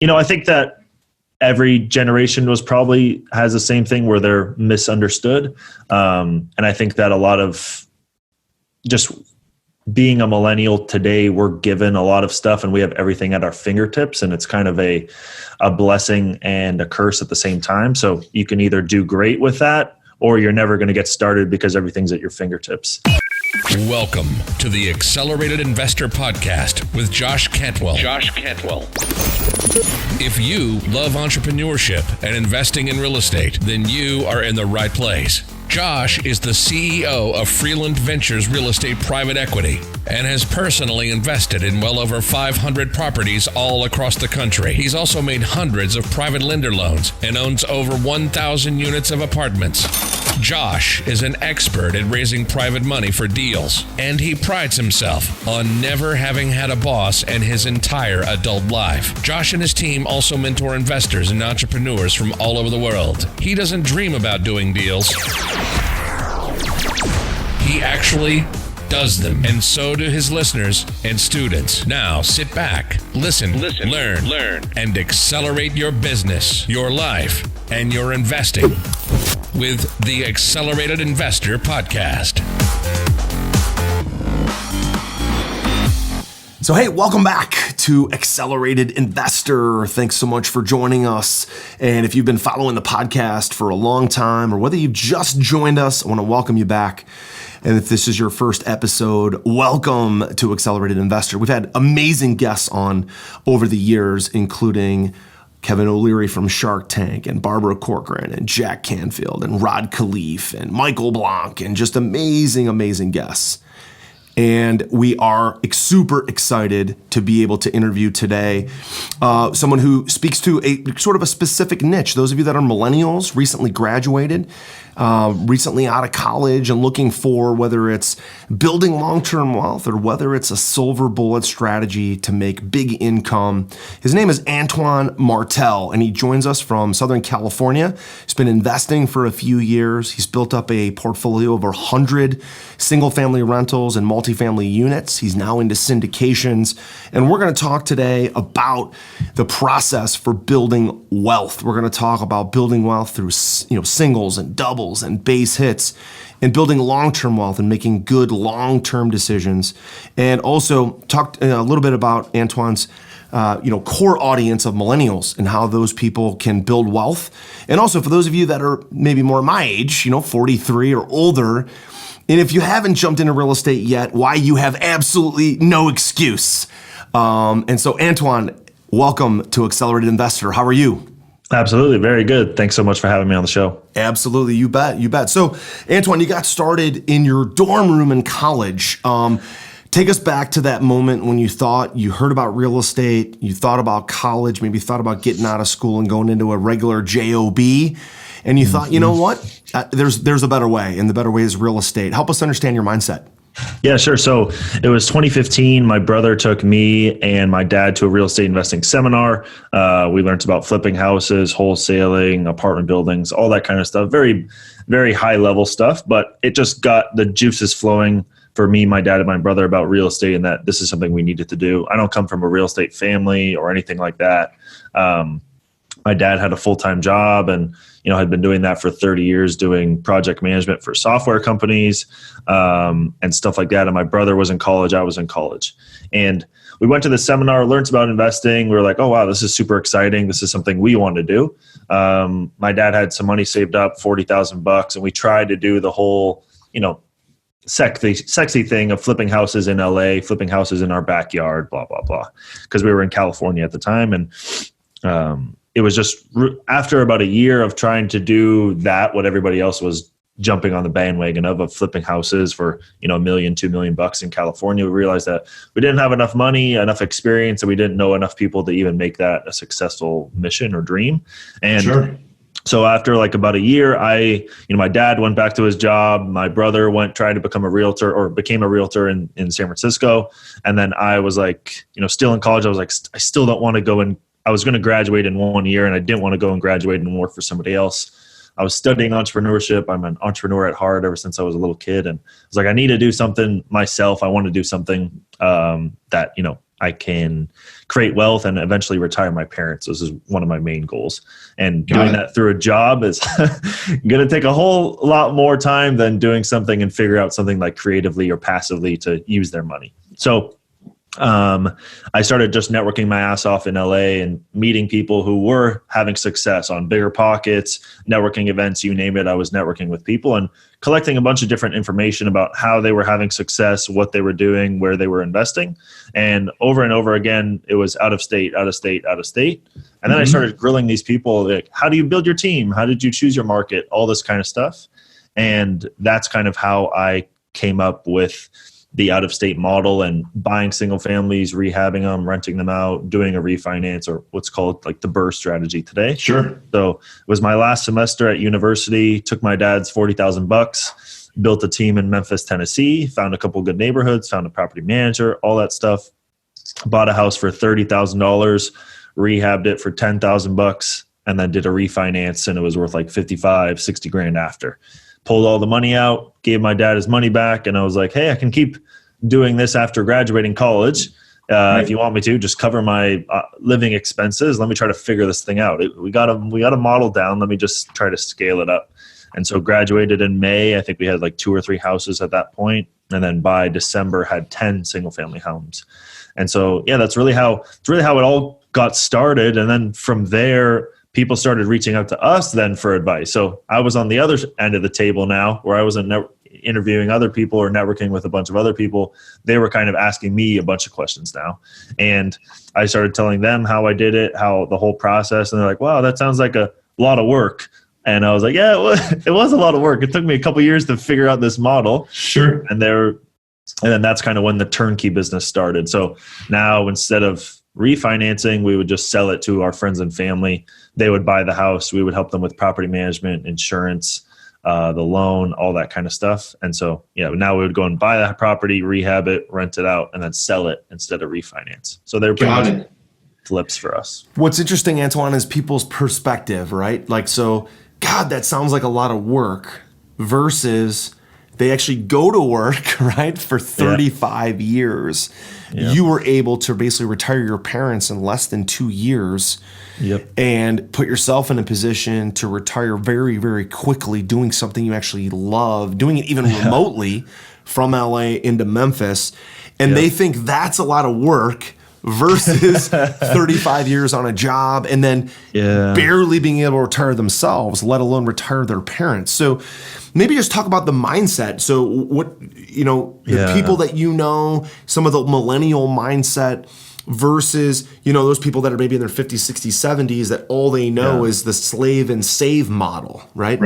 I think that every generation has the same thing where they're misunderstood. And I think that a lot of just being a millennial today, we're given a lot of stuff and we have everything at our fingertips, and it's kind of a blessing and a curse at the same time. So you can either do great with that, or you're never going to get started because everything's at your fingertips. Welcome to the Accelerated Investor Podcast with Josh Cantwell. If you love entrepreneurship and investing in real estate, then you are in the right place. Josh is the CEO of Freeland Ventures Real Estate Private Equity and has personally invested in well over 500 properties all across the country. He's also made hundreds of private lender loans and owns over 1,000 units of apartments. Josh is an expert at raising private money for deals, and he prides himself on never having had a boss in his entire adult life. Josh and his team also mentor investors and entrepreneurs from all over the world. He doesn't dream about doing deals. He actually does them, and so do his listeners and students. Now sit back, listen, learn, and accelerate your business, your life, and your investing with the Accelerated Investor Podcast. So, hey, welcome back to Accelerated Investor. Thanks so much for joining us. And if you've been following the podcast for a long time, or whether you've just joined us, I want to welcome you back. And if this is your first episode, welcome to Accelerated Investor. We've had amazing guests on over the years, including Kevin O'Leary from Shark Tank, and Barbara Corcoran, and Jack Canfield, and Rod Khleif, and Michael Blanc, and just amazing guests. And we are super excited to be able to interview today someone who speaks to a sort of a specific niche. Those of you that are millennials, recently graduated, recently out of college, and looking for whether it's building long-term wealth or whether it's a silver bullet strategy to make big income. His name is Antoine Martel, and he joins us from Southern California. He's been investing for a few years. He's built up a portfolio of over 100 single-family rentals and multifamily units. He's now into syndications, and we're going to talk today about the process for building wealth. We're going to talk about building wealth through singles and doubles and base hits, and building long-term wealth and making good long-term decisions. And also talked a little bit about Antoine's core audience of millennials and how those people can build wealth. And also for those of you that are maybe more my age, 43 or older, and if you haven't jumped into real estate yet, why you have absolutely no excuse. And so Antoine, welcome to Accelerated Investor. How are you? Absolutely. Very good. Thanks so much for having me on the show. Absolutely. You bet. So Antoine, you got started in your dorm room in college. Take us back to that moment when you heard about real estate, you thought about college, maybe thought about getting out of school and going into a regular job, and you thought, you know what, there's a better way, and the better way is real estate. Help us understand your mindset. Yeah, sure. So it was 2015. My brother took me and my dad to a real estate investing seminar. We learned about flipping houses, wholesaling, apartment buildings, all that kind of stuff. Very, very high level stuff, but it just got the juices flowing for me, my dad, and my brother about real estate, and that this is something we needed to do. I don't come from a real estate family or anything like that. My dad had a full-time job and had been doing that for 30 years, doing project management for software companies and stuff like that. And my brother was in college. I was in college. And we went to the seminar, learned about investing. We were like, oh, wow, this is super exciting. This is something we want to do. My dad had some money saved up, $40,000, and we tried to do the whole, sexy thing of flipping houses in LA, flipping houses in our backyard, blah, blah, blah, because we were in California at the time. And it was just after about a year of trying to do that, what everybody else was jumping on the bandwagon of flipping houses for, $1 million, $2 million in California, we realized that we didn't have enough money, enough experience, and we didn't know enough people to even make that a successful mission or dream. And sure. So after about a year, my dad went back to his job. My brother tried to become a realtor, or became a realtor in San Francisco. And then I was still in college. I was like, I still don't want to go in. I was going to graduate in 1 year, and I didn't want to go and graduate and work for somebody else. I was studying entrepreneurship. I'm an entrepreneur at heart ever since I was a little kid. And I was like, I need to do something myself. I want to do something that, I can create wealth and eventually retire my parents. This is one of my main goals. And doing that through a job is going to take a whole lot more time than doing something and figure out something like creatively or passively to use their money. So I started just networking my ass off in LA and meeting people who were having success on Bigger Pockets, networking events, you name it. I was networking with people and collecting a bunch of different information about how they were having success, what they were doing, where they were investing. And over again, it was out of state. And then I started grilling these people, like, how do you build your team? How did you choose your market? All this kind of stuff. And that's kind of how I came up with the out-of-state model and buying single families, rehabbing them, renting them out, doing a refinance, or what's called like the BRRRR strategy today. Sure. So it was my last semester at university, took my dad's $40,000, built a team in Memphis, Tennessee, found a couple good neighborhoods, found a property manager, all that stuff, bought a house for $30,000, rehabbed it for $10,000, and then did a refinance, and it was worth like 55, 60 grand after. Pulled all the money out, gave my dad his money back, and I was like, hey, I can keep doing this after graduating college. If you want me to, just cover my living expenses. Let me try to figure this thing out. We got a model down. Let me just try to scale it up. And so graduated in May. I think we had like 2 or 3 houses at that point. And then by December had 10 single family homes. And so, yeah, that's really how it all got started. And then from there, people started reaching out to us then for advice. So I was on the other end of the table now, where I wasn't interviewing other people or networking with a bunch of other people. They were kind of asking me a bunch of questions now. And I started telling them how I did it, how the whole process. And they're like, wow, that sounds like a lot of work. And I was like, yeah, it was a lot of work. It took me a couple years to figure out this model. Sure. And then that's kind of when the turnkey business started. So now instead of refinancing, we would just sell it to our friends and family. They would buy the house. We would help them with property management, insurance, the loan, all that kind of stuff. And so, now we would go and buy that property, rehab it, rent it out, and then sell it instead of refinance. So they're pretty much flips for us. What's interesting, Antoine, is people's perspective, right? Like, so, God, that sounds like a lot of work versus they actually go to work, right, for 35 years. Yep. You were able to basically retire your parents in less than 2 years. Yep. And put yourself in a position to retire very, very quickly, doing something you actually love, doing it even remotely from LA into Memphis. And they think that's a lot of work versus 35 years on a job and then barely being able to retire themselves, let alone retire their parents. So maybe just talk about the mindset. So what, the people that some of the millennial mindset versus, those people that are maybe in their 50s, 60s, 70s that all they know is the slave and save model, right?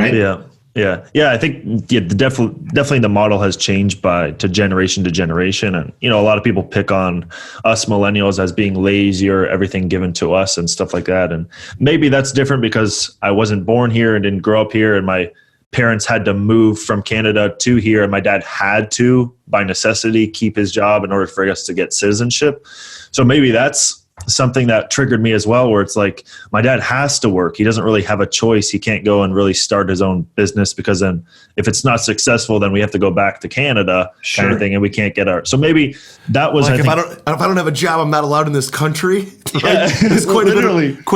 Yeah. I think definitely the model has changed to generation. And, a lot of people pick on us millennials as being lazy or everything given to us and stuff like that. And maybe that's different because I wasn't born here and didn't grow up here, and my parents had to move from Canada to here, and my dad had to, by necessity, keep his job in order for us to get citizenship. So maybe that's something that triggered me as well, where it's like, my dad has to work. He doesn't really have a choice. He can't go and really start his own business, because then if it's not successful, then we have to go back to Canada kind of thing, and we can't get so maybe that was, like, if I don't have a job, I'm not allowed in this country. Right? It's quite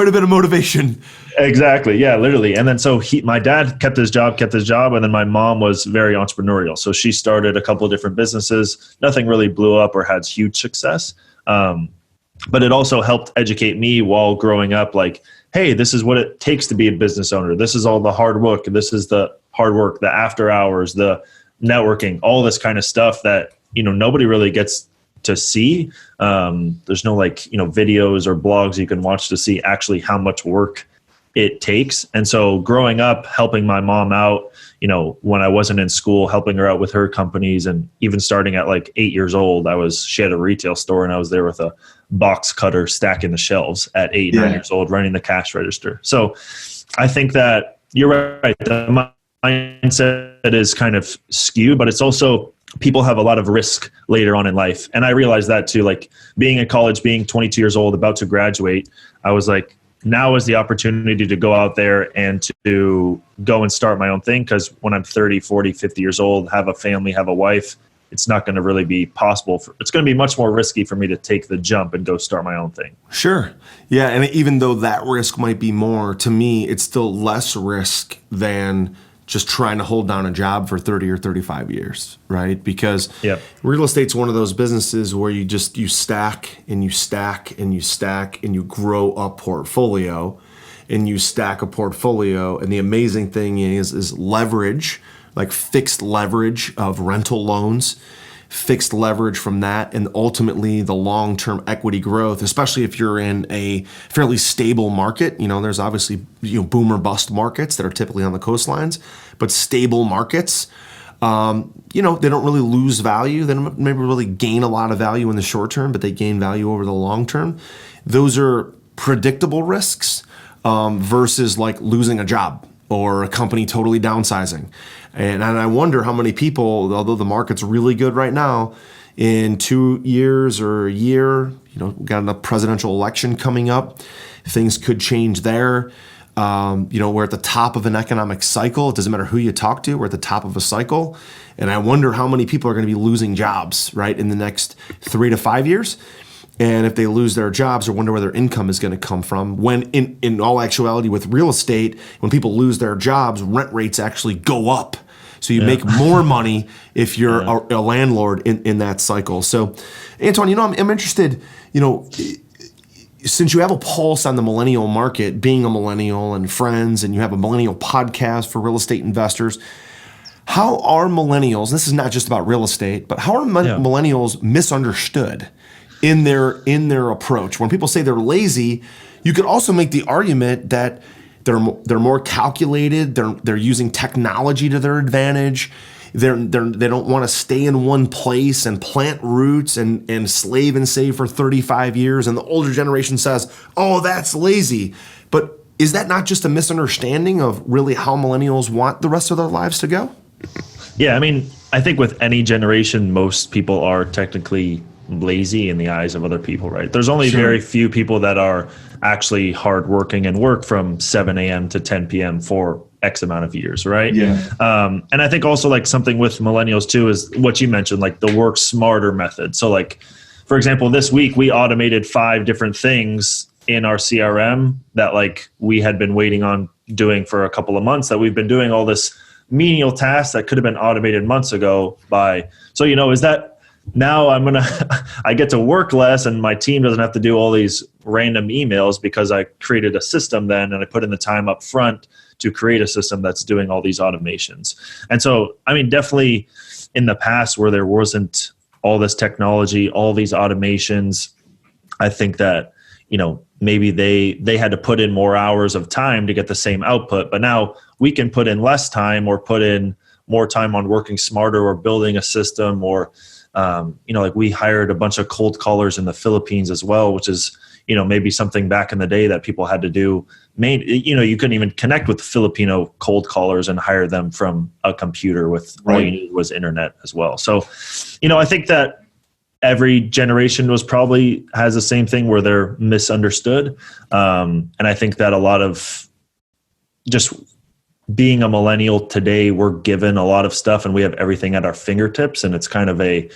a bit of motivation. Exactly. Yeah, literally. And then so my dad kept his job, and then my mom was very entrepreneurial. So she started a couple of different businesses. Nothing really blew up or had huge success. But it also helped educate me while growing up, like, hey, this is what it takes to be a business owner. This is all the hard work. This is the hard work, the after hours, the networking, all this kind of stuff that, nobody really gets to see. There's no videos or blogs you can watch to see actually how much work it takes. And so growing up, helping my mom out, when I wasn't in school, helping her out with her companies, and even starting at like 8 years old, she had a retail store, and I was there with a box cutter stacking the shelves at 8, 9 years old, running the cash register. So I think that you're right. The mindset is kind of skewed, but it's also, people have a lot of risk later on in life. And I realized that too, like being in college, being 22 years old, about to graduate, I was like, now is the opportunity to go out there and to go and start my own thing. Because when I'm 30, 40, 50 years old, have a family, have a wife, it's not going to really be possible. It's going to be much more risky for me to take the jump and go start my own thing. Sure. Yeah. And even though that risk might be more, to me, it's still less risk than just trying to hold down a job for 30 or 35 years, right? Because real estate's one of those businesses where you stack and you stack and you stack and you grow a portfolio and you stack a portfolio. And the amazing thing is leverage, like fixed leverage of rental loans, fixed leverage from that, and ultimately the long-term equity growth, especially if you're in a fairly stable market. There's obviously boom or bust markets that are typically on the coastlines, but stable markets, they don't really lose value. They don't maybe really gain a lot of value in the short term, but they gain value over the long term. Those are predictable risks versus like losing a job or a company totally downsizing. And I wonder how many people, although the market's really good right now, in 2 years or a year, we got a presidential election coming up, things could change there. We're at the top of an economic cycle. It doesn't matter who you talk to, we're at the top of a cycle. And I wonder how many people are going to be losing jobs, right, in the next 3 to 5 years. And if they lose their jobs, I wonder where their income is going to come from. When in all actuality with real estate, when people lose their jobs, rent rates actually go up. So you make more money if you're a landlord in that cycle. So, Antoine, I'm interested, since you have a pulse on the millennial market, being a millennial and friends, and you have a millennial podcast for real estate investors, how are millennials, this is not just about real estate, but how are millennials misunderstood in their approach? When people say they're lazy, you could also make the argument that they're more calculated. They're using technology to their advantage. They don't want to stay in one place and plant roots and slave and save for 35 years. And the older generation says, "Oh, that's lazy." But is that not just a misunderstanding of really how millennials want the rest of their lives to go? Yeah, I think with any generation, most people are technically lazy in the eyes of other people, right? There's only very few people that are actually hardworking and work from 7 a.m. to 10 p.m. for X amount of years, right? Yeah. And I think also like something with millennials too is what you mentioned, like the work smarter method. So like, for example, this week we automated 5 different things in our CRM that like we had been waiting on doing for a couple of months, that we've been doing all this menial tasks that could have been automated months ago so is that now I get to work less and my team doesn't have to do all these random emails because I created a system then and I put in the time up front to create a system that's doing all these automations. And so, definitely in the past where there wasn't all this technology, all these automations, I think that, maybe they had to put in more hours of time to get the same output, but now we can put in less time or put in more time on working smarter or building a system or, like we hired a bunch of cold callers in the Philippines as well, which is, maybe something back in the day that people had to do. You couldn't even connect with Filipino cold callers and hire them from a computer with all you needed was internet as well. So, I think that every generation probably has the same thing where they're misunderstood. And I think that a lot of just being a millennial today, we're given a lot of stuff and we have everything at our fingertips, and it's kind of a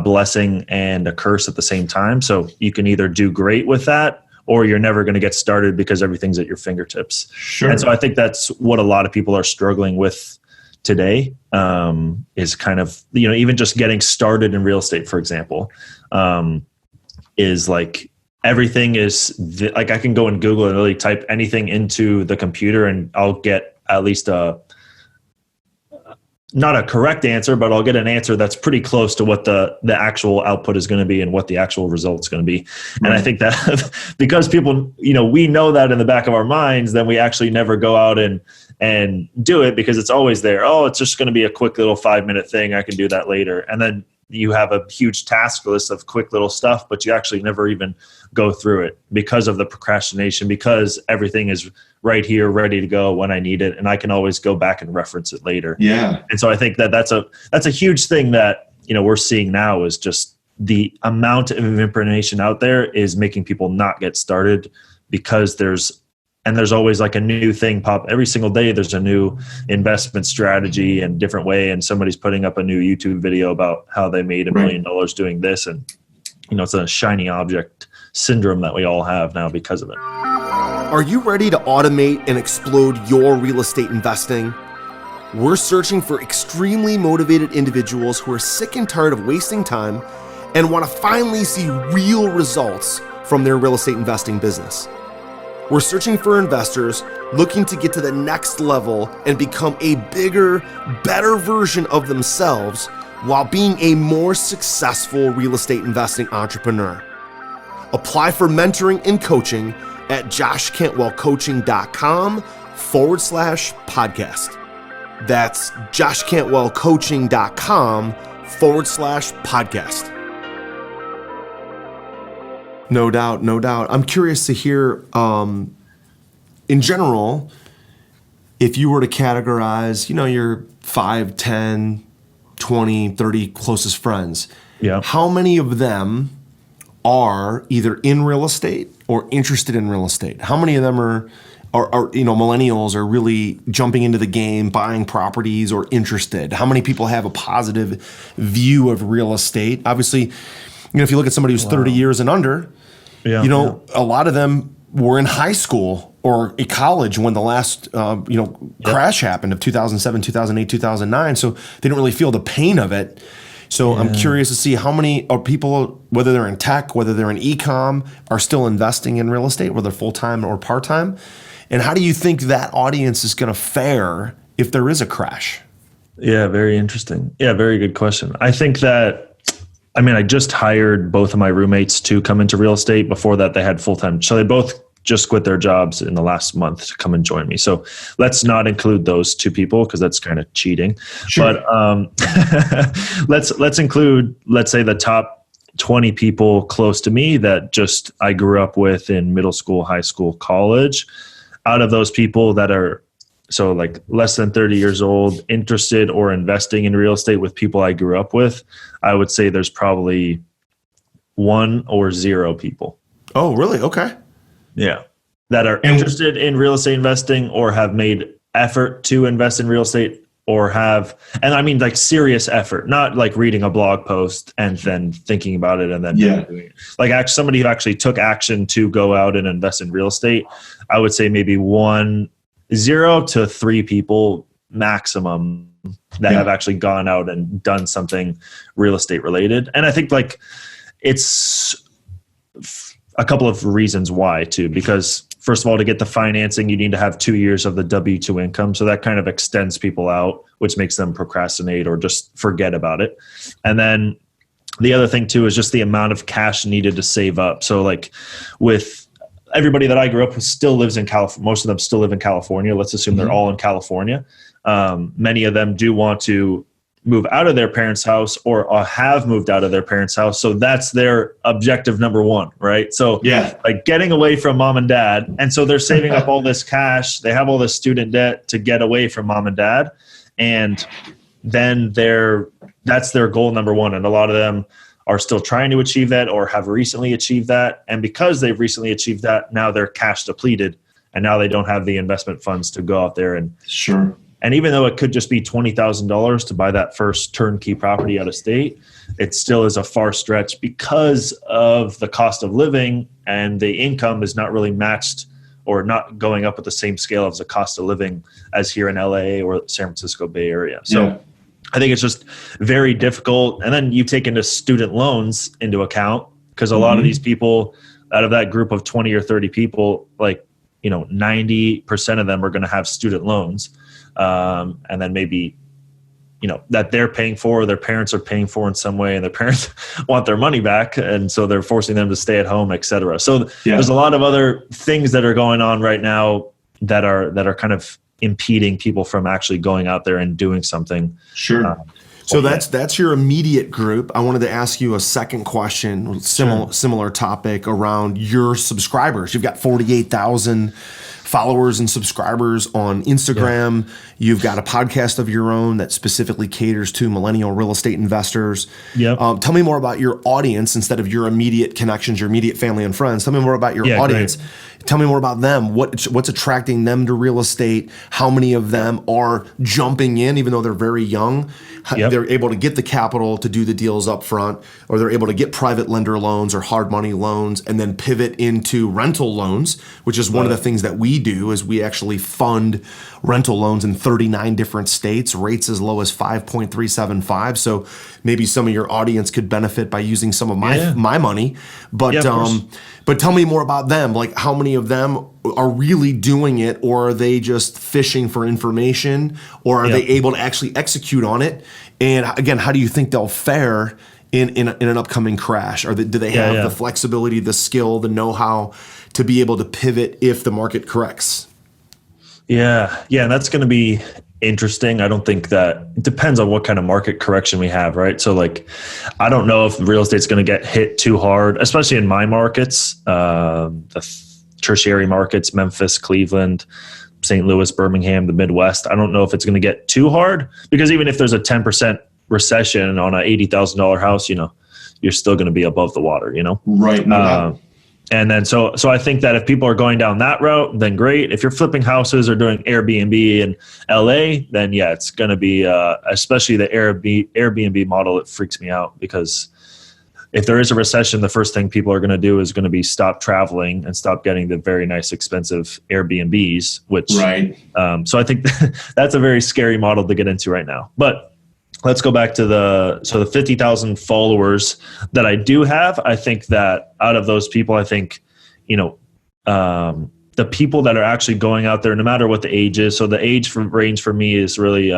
blessing and a curse at the same time. So you can either do great with that or you're never going to get started because everything's at your fingertips. Sure. And so I think that's what a lot of people are struggling with today, is kind of, even just getting started in real estate, for example, is like everything is like I can go in Google and really type anything into the computer and I'll get at least not a correct answer, but I'll get an answer that's pretty close to what the actual output is going to be and what the actual result's going to be. Right. And I think that because people, we know that in the back of our minds, then we actually never go out and do it because it's always there. Oh, it's just going to be a quick little 5-minute thing. I can do that later. And then you have a huge task list of quick little stuff, but you actually never even go through it because of the procrastination, because everything is right here, ready to go when I need it. And I can always go back and reference it later. Yeah. And so I think that that's a huge thing that, we're seeing now is just the amount of information out there is making people not get started because there's and there's always like a new thing pop every single day. There's a new investment strategy and different way. And somebody's putting up a new YouTube video about how they made $1 million doing this. And, it's a shiny object syndrome that we all have now because of it. Are you ready to automate and explode your real estate investing? We're searching for extremely motivated individuals who are sick and tired of wasting time and want to finally see real results from their real estate investing business. We're searching for investors looking to get to the next level and become a bigger, better version of themselves while being a more successful real estate investing entrepreneur. Apply for mentoring and coaching at joshcantwellcoaching.com/podcast. That's joshcantwellcoaching.com/podcast. No doubt, no doubt. I'm curious to hear, in general, if you were to categorize, your 5, 10, 20, 30 closest friends, how many of them are either in real estate or interested in real estate? How many of them are millennials are really jumping into the game, buying properties or interested? How many people have a positive view of real estate? Obviously, if you look at somebody who's 30 years and under, a lot of them were in high school or a college when the last, crash happened of 2007, 2008, 2009. So they didn't really feel the pain of it. So I'm curious to see how many are people, whether they're in tech, whether they're in e-com, are still investing in real estate, whether full-time or part-time. And how do you think that audience is going to fare if there is a crash? Yeah, very interesting. Yeah, very good question. I think that, I just hired both of my roommates to come into real estate. Before that, they had full-time. So they both just quit their jobs in the last month to come and join me. So let's not include those two people because that's kind of cheating. Sure. But let's include, let's say, the top 20 people close to me that just I grew up with in middle school, high school, college. Out of those people that are so like less than 30 years old, interested or investing in real estate with people I grew up with, I would say there's probably 1 or 0 people. Oh, really? Okay. Yeah. That are interested in real estate investing or have made effort to invest in real estate or have, and I mean like serious effort, not like reading a blog post and then thinking about it and then doing it. Like somebody who actually took action to go out and invest in real estate. I would say maybe 0 to 3 people maximum that have actually gone out and done something real estate related. And I think like it's a couple of reasons why too, because first of all, to get the financing, you need to have 2 years of the W-2 income. So that kind of extends people out, which makes them procrastinate or just forget about it. And then the other thing too is just the amount of cash needed to save up. So like with everybody that I grew up with still lives in California. Most of them still live in California. Let's assume they're all in California. Many of them do want to move out of their parents' house or have moved out of their parents' house. So that's their objective number 1, right? So like getting away from mom and dad. And so they're saving up all this cash. They have all this student debt to get away from mom and dad. And then that's their goal number 1. And a lot of them are still trying to achieve that or have recently achieved that. And because they've recently achieved that, now they're cash depleted and now they don't have the investment funds to go out there and And even though it could just be $20,000 to buy that first turnkey property out of state, it still is a far stretch because of the cost of living and the income is not really matched or not going up at the same scale as the cost of living as here in LA or San Francisco Bay Area. So I think it's just very difficult. And then you take into student loans into account because a lot of these people out of that group of 20 or 30 people, like, 90% of them are going to have student loans. And then maybe, that they're paying for, or their parents are paying for in some way, and their parents want their money back. And so they're forcing them to stay at home, et cetera. So there's a lot of other things that are going on right now that are kind of impeding people from actually going out there and doing something. Sure. So that's your immediate group. I wanted to ask you a second question, similar topic around your subscribers. You've got 48,000 followers and subscribers on Instagram. You've got a podcast of your own that specifically caters to millennial real estate investors. Tell me more about your audience instead of your immediate connections, your immediate family and friends. Tell me more about your audience. Great. Tell me more about them. What's attracting them to real estate? How many of them are jumping in, even though they're very young? They're able to get the capital to do the deals up front, or they're able to get private lender loans or hard money loans and then pivot into rental loans, which is one of the things that we do is we actually fund rental loans in 39 different states, rates as low as 5.375. So maybe some of your audience could benefit by using some of my money. But but tell me more about them. Like, how many of them are really doing it, or are they just fishing for information, or are they able to actually execute on it? And again, how do you think they'll fare in an upcoming crash? Or do they have the flexibility, the skill, the know-how to be able to pivot if the market corrects? Yeah, and that's going to be interesting. I don't think that it depends on what kind of market correction we have, right? So like, I don't know if real estate's going to get hit too hard, especially in my markets, the tertiary markets, Memphis, Cleveland, St. Louis, Birmingham, the Midwest. I don't know if it's going to get too hard, because even if there's a 10% recession on an $80,000 house, you're still going to be above the water, Right. And then, so I think that if people are going down that route, then great. If you're flipping houses or doing Airbnb in LA, then it's going to be, especially the Airbnb model, it freaks me out, because if there is a recession, the first thing people are going to do is going to be stop traveling and stop getting the very nice, expensive Airbnbs, which, so I think that's a very scary model to get into right now. But let's go back to the 50,000 followers that I do have. I think that out of those people, I think, the people that are actually going out there, no matter what the age is. So the age range for me is really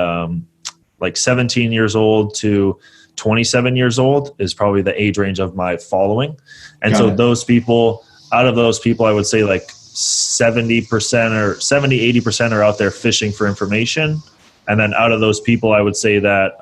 like 17 years old to 27 years old is probably the age range of my following. And those people, out of those people, I would say like 70% or 80% are out there fishing for information. And then out of those people, I would say that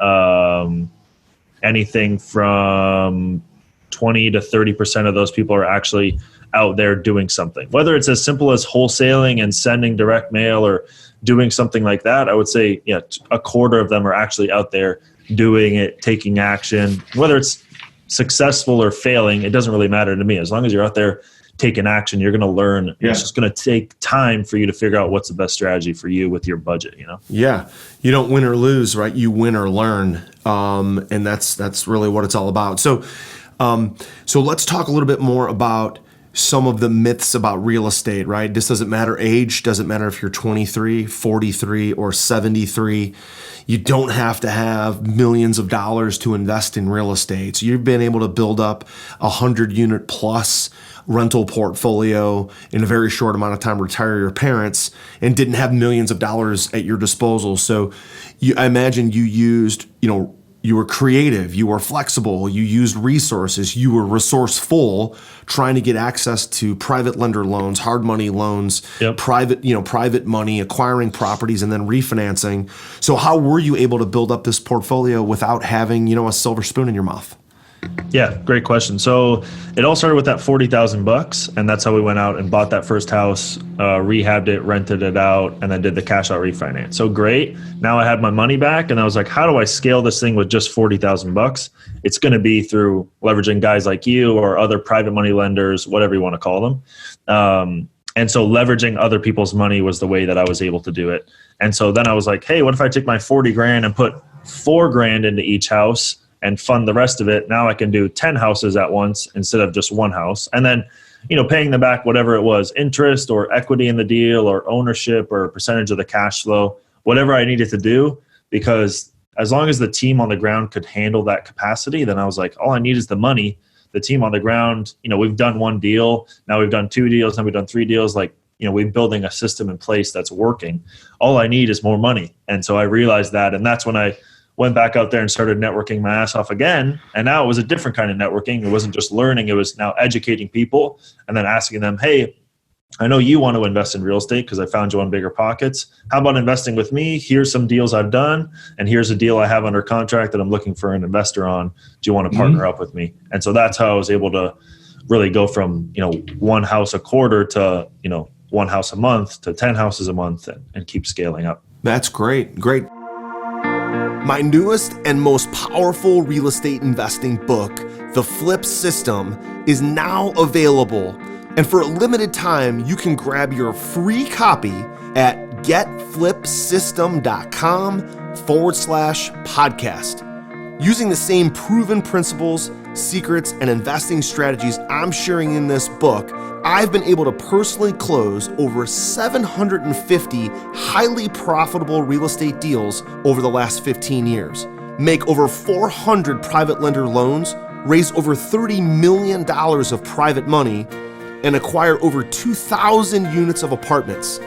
anything from 20 to 30% of those people are actually out there doing something. Whether it's as simple as wholesaling and sending direct mail or doing something like that, I would say a quarter of them are actually out there doing it, taking action. Whether it's successful or failing, it doesn't really matter to me. As long as you're out there taking action, you're going to learn. It's just going to take time for you to figure out what's the best strategy for you with your budget, Yeah. You don't win or lose, right? You win or learn. And that's really what it's all about. So let's talk a little bit more about some of the myths about real estate, right? This doesn't matter age, doesn't matter if you're 23, 43, or 73. You don't have to have millions of dollars to invest in real estate. So you've been able to build up 100 unit plus rental portfolio in a very short amount of time, retire your parents, and didn't have millions of dollars at your disposal. So I imagine you used, you were creative, you were flexible, you used resources, you were resourceful, trying to get access to private lender loans, hard money loans, private money, acquiring properties, and then refinancing. So how were you able to build up this portfolio without having, a silver spoon in your mouth? Yeah, great question. So it all started with that $40,000, and that's how we went out and bought that first house, rehabbed it, rented it out, and then did the cash out refinance. So great. Now I had my money back, and I was like, how do I scale this thing with just $40,000? It's going to be through leveraging guys like you or other private money lenders, whatever you want to call them. And so leveraging other people's money was the way that I was able to do it. And so then I was like, hey, what if I take my 40 grand and put 4 grand into each house and fund the rest of it? Now I can do 10 houses at once instead of just one house. And then, paying them back whatever it was, interest or equity in the deal or ownership or a percentage of the cash flow, whatever I needed to do, because as long as the team on the ground could handle that capacity, then I was like, all I need is the money. The team on the ground, we've done 1 deal, now we've done 2 deals, now we've done 3 deals. Like, we're building a system in place that's working. All I need is more money. And so I realized that, and that's when I went back out there and started networking my ass off again. And now it was a different kind of networking. It wasn't just learning. It was now educating people and then asking them, hey, I know you want to invest in real estate because I found you on Bigger Pockets. How about investing with me? Here's some deals I've done. And here's a deal I have under contract that I'm looking for an investor on. Do you want to partner up with me? And so that's how I was able to really go from, 1 house a quarter to, 1 house a month to 10 houses a month and keep scaling up. That's great. Great. My newest and most powerful real estate investing book, The Flip System, is now available And for a limited time, you can grab your free copy at getflipsystem.com/podcast. Using the same proven principles, secrets, and investing strategies I'm sharing in this book, I've been able to personally close over 750 highly profitable real estate deals over the last 15 years, make over 400 private lender loans, raise over $30 million of private money, and acquire over 2,000 units of apartments.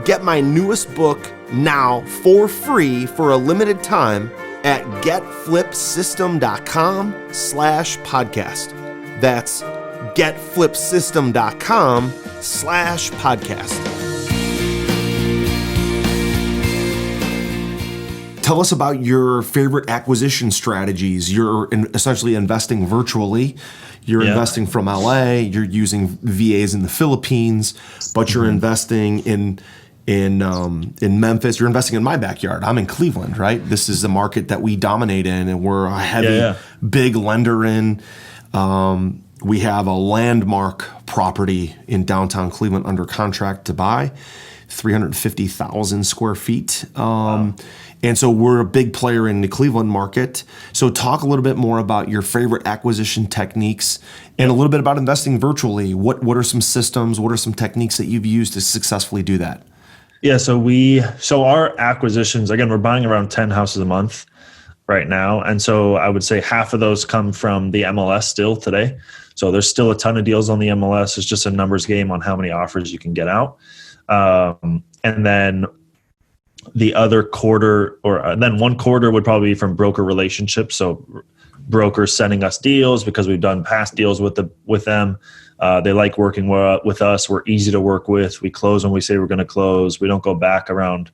Get my newest book now for free for a limited time at getflipsystem.com/podcast. That's getflipsystem.com/podcast. Tell us about your favorite acquisition strategies. You're essentially investing virtually. You're investing from LA. You're using VAs in the Philippines, but you're investing in Memphis. You're investing in my backyard. I'm in Cleveland, right? This is the market that we dominate in, and we're a heavy, big lender in. We have a landmark property in downtown Cleveland under contract to buy, 350,000 square feet. And so we're a big player in the Cleveland market. So talk a little bit more about your favorite acquisition techniques and a little bit about investing virtually. What are some systems? What are some techniques that you've used to successfully do that? Yeah, so our acquisitions, again, we're buying around 10 houses a month right now. And so I would say half of those come from the MLS still today. So there's still a ton of deals on the MLS. It's just a numbers game on how many offers you can get out. And then the other quarter, then one quarter would probably be from broker relationships. So brokers sending us deals because we've done past deals with them. They like working with us. We're easy to work with. We close when we say we're going to close. We don't go back around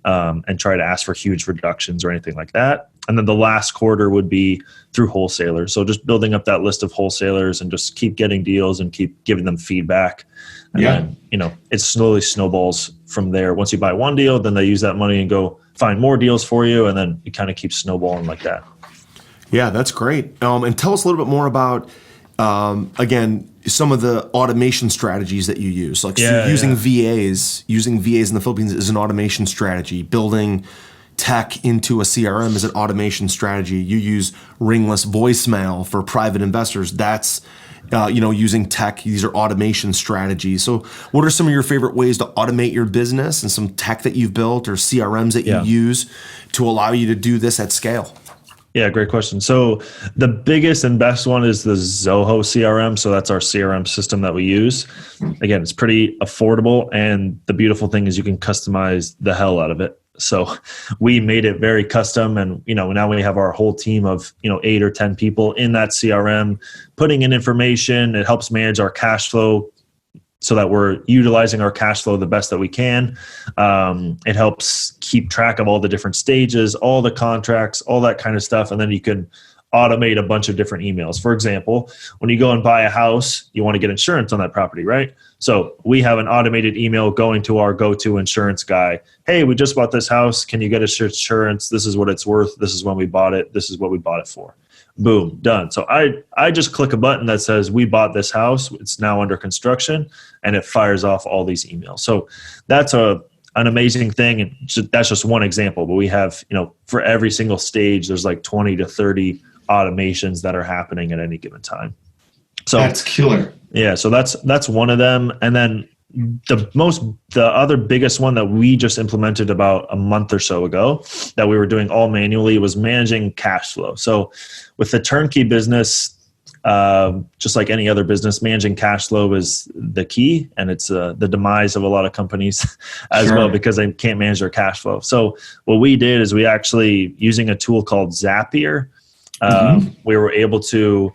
and try to ask for huge reductions or anything like that. And then the last quarter would be through wholesalers. So just building up that list of wholesalers and just keep getting deals and keep giving them feedback. And then, it slowly snowballs from there. Once you buy one deal, then they use that money and go find more deals for you. And then it kind of keeps snowballing like that. Yeah, that's great. And tell us a little bit more about, again, some of the automation strategies that you use. Like using VAs in the Philippines is an automation strategy. Building tech into a CRM is an automation strategy. You use ringless voicemail for private investors. That's using tech. These are automation strategies. So what are some of your favorite ways to automate your business and some tech that you've built or CRMs that you use to allow you to do this at scale? Yeah, great question. So the biggest and best one is the Zoho CRM. So that's our CRM system that we use. Again, it's pretty affordable. And the beautiful thing is you can customize the hell out of it. So we made it very custom. And, now we have our whole team of, 8 or 10 people in that CRM, putting in information. It helps manage our cash flow so that we're utilizing our cash flow the best that we can. It helps keep track of all the different stages, all the contracts, all that kind of stuff. And then you can automate a bunch of different emails. For example, when you go and buy a house, you want to get insurance on that property, right? So we have an automated email going to our go-to insurance guy. Hey, we just bought this house. Can you get us insurance? This is what it's worth. This is when we bought it. This is what we bought it for. Boom, done. So I just click a button that says we bought this house. It's now under construction, and it fires off all these emails. So that's an amazing thing. And that's just one example, but we have, for every single stage, there's like 20 to 30 automations that are happening at any given time. So that's killer. Yeah. So that's one of them. And then the other biggest one that we just implemented about a month or so ago that we were doing all manually was managing cash flow. So with the turnkey business, just like any other business, managing cash flow is the key, and it's the demise of a lot of companies as well because they can't manage their cash flow. So what we did is we actually, using a tool called Zapier, we were able to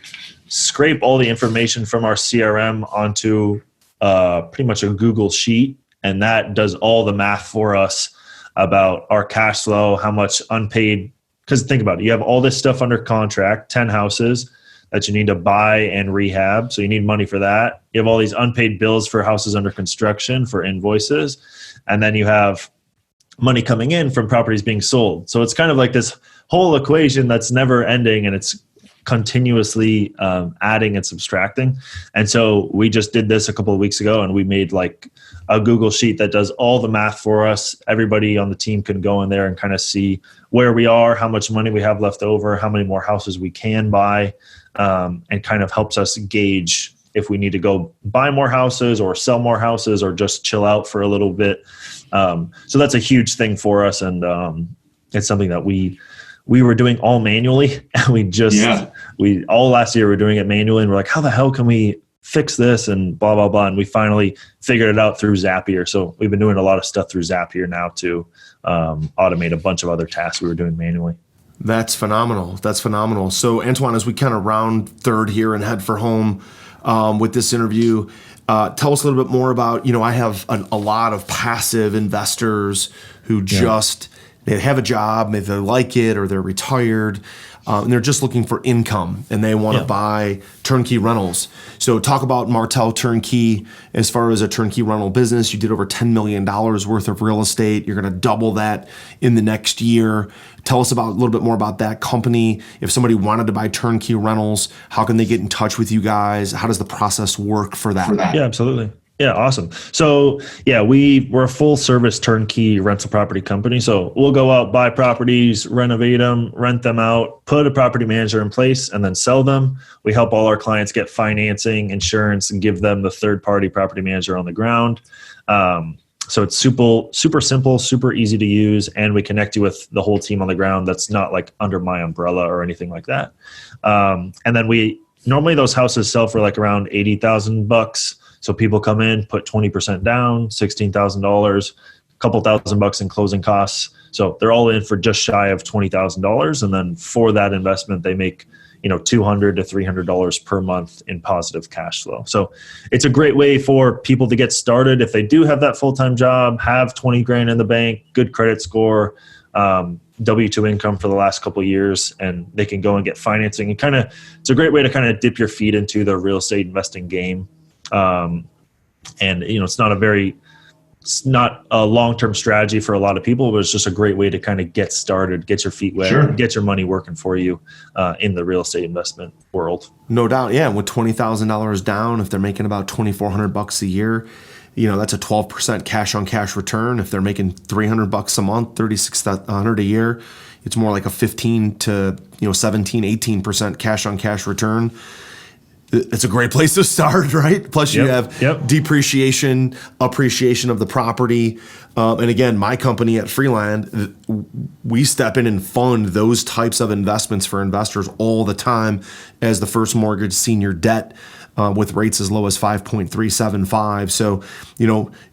scrape all the information from our CRM onto pretty much a Google sheet, and that does all the math for us about our cash flow, how much unpaid, because think about it, you have all this stuff under contract, 10 houses that you need to buy and rehab. So you need money for that. You have all these unpaid bills for houses under construction for invoices. And then you have money coming in from properties being sold. So it's kind of like this whole equation that's never ending, and it's continuously adding and subtracting. And so we just did this a couple of weeks ago, and we made like a Google sheet that does all the math for us. Everybody on the team can go in there and kind of see where we are, how much money we have left over, how many more houses we can buy, and kind of helps us gauge if we need to go buy more houses or sell more houses or just chill out for a little bit. So that's a huge thing for us. And it's something that we were doing all manually. And we all last year were doing it manually, and we're like, how the hell can we fix this and blah, blah, blah. And we finally figured it out through Zapier. So we've been doing a lot of stuff through Zapier now to automate a bunch of other tasks we were doing manually. That's phenomenal. That's phenomenal. So Antoine, as we kind of round third here and head for home with this interview, tell us a little bit more about, I have a lot of passive investors who they have a job, maybe they like it or they're retired, and they're just looking for income and they want to buy turnkey rentals. So talk about Martel Turnkey as far as a turnkey rental business. You did over $10 million worth of real estate. You're going to double that in the next year. Tell us a little bit more about that company. If somebody wanted to buy turnkey rentals, how can they get in touch with you guys? How does the process work for that? Yeah, absolutely. Yeah, awesome. So we're a full service turnkey rental property company. So we'll go out, buy properties, renovate them, rent them out, put a property manager in place, and then sell them. We help all our clients get financing, insurance, and give them the third party property manager on the ground. So it's super simple, super easy to use, and we connect you with the whole team on the ground. That's not like under my umbrella or anything like that. And then normally those houses sell for like around $80,000. So people come in, put 20% down, $16,000, a couple $1,000 in closing costs. So they're all in for just shy of $20,000. And then for that investment, they make, $200 to $300 per month in positive cash flow. So it's a great way for people to get started. If they do have that full-time job, have 20 grand in the bank, good credit score, W-2 income for the last couple of years, and they can go and get financing. And it's a great way to kind of dip your feet into the real estate investing game. And it's not a long-term strategy for a lot of people, but it's just a great way to kind of get started, get your feet wet, and get your money working for you in the real estate investment world. No doubt. Yeah. With $20,000 down, if they're making about $2,400 a year, that's a 12% cash on cash return. If they're making $300 a month, $3,600 a year, it's more like a 15 to 17, 18% cash on cash return. It's a great place to start, right? Plus you have depreciation, appreciation of the property. And again, my company at Freeland, we step in and fund those types of investments for investors all the time as the first mortgage senior debt with rates as low as 5.375. So,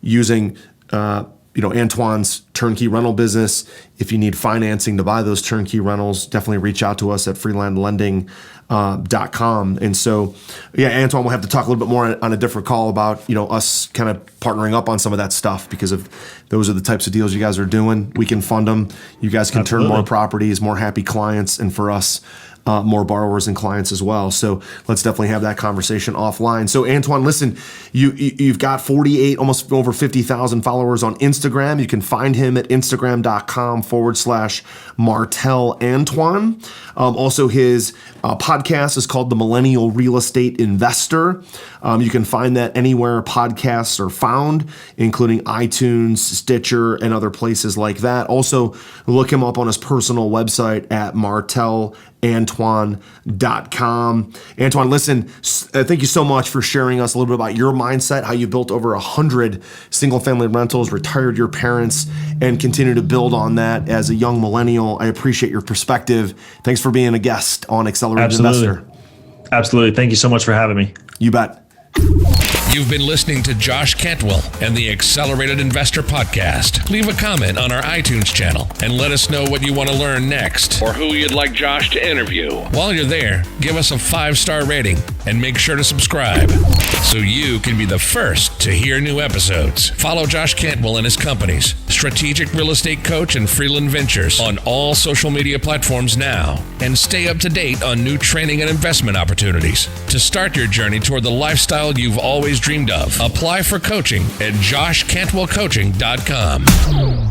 using Antoine's turnkey rental business, if you need financing to buy those turnkey rentals, definitely reach out to us at freelandlending.com. And so, Antoine, we'll have to talk a little bit more on a different call about, us kind of partnering up on some of that stuff, because if those are the types of deals you guys are doing, we can fund them. You guys can turn more properties, more happy clients, and for us, more borrowers and clients as well. So let's definitely have that conversation offline. So Antoine, listen, you've got 48, almost over 50,000 followers on Instagram. You can find him at Instagram.com/Martel Antoine. Also, his podcast is called The Millennial Real Estate Investor. You can find that anywhere podcasts are found, including iTunes, Stitcher, and other places like that. Also, look him up on his personal website at martelantoine.com. Antoine, listen, thank you so much for sharing us a little bit about your mindset, how you built over 100 single-family rentals, retired your parents, and continue to build on that as a young millennial. I appreciate your perspective. Thanks for being a guest on Accelerated Investor. Absolutely. Thank you so much for having me. You bet. You've been listening to Josh Cantwell and the Accelerated Investor Podcast. Leave a comment on our iTunes channel and let us know what you want to learn next or who you'd like Josh to interview. While you're there, give us a 5-star rating and make sure to subscribe so you can be the first to hear new episodes. Follow Josh Cantwell and his companies, Strategic Real Estate Coach and Freeland Ventures, on all social media platforms now, and stay up to date on new training and investment opportunities. To start your journey toward the lifestyle you've always dreamed of, apply for coaching at joshcantwellcoaching.com.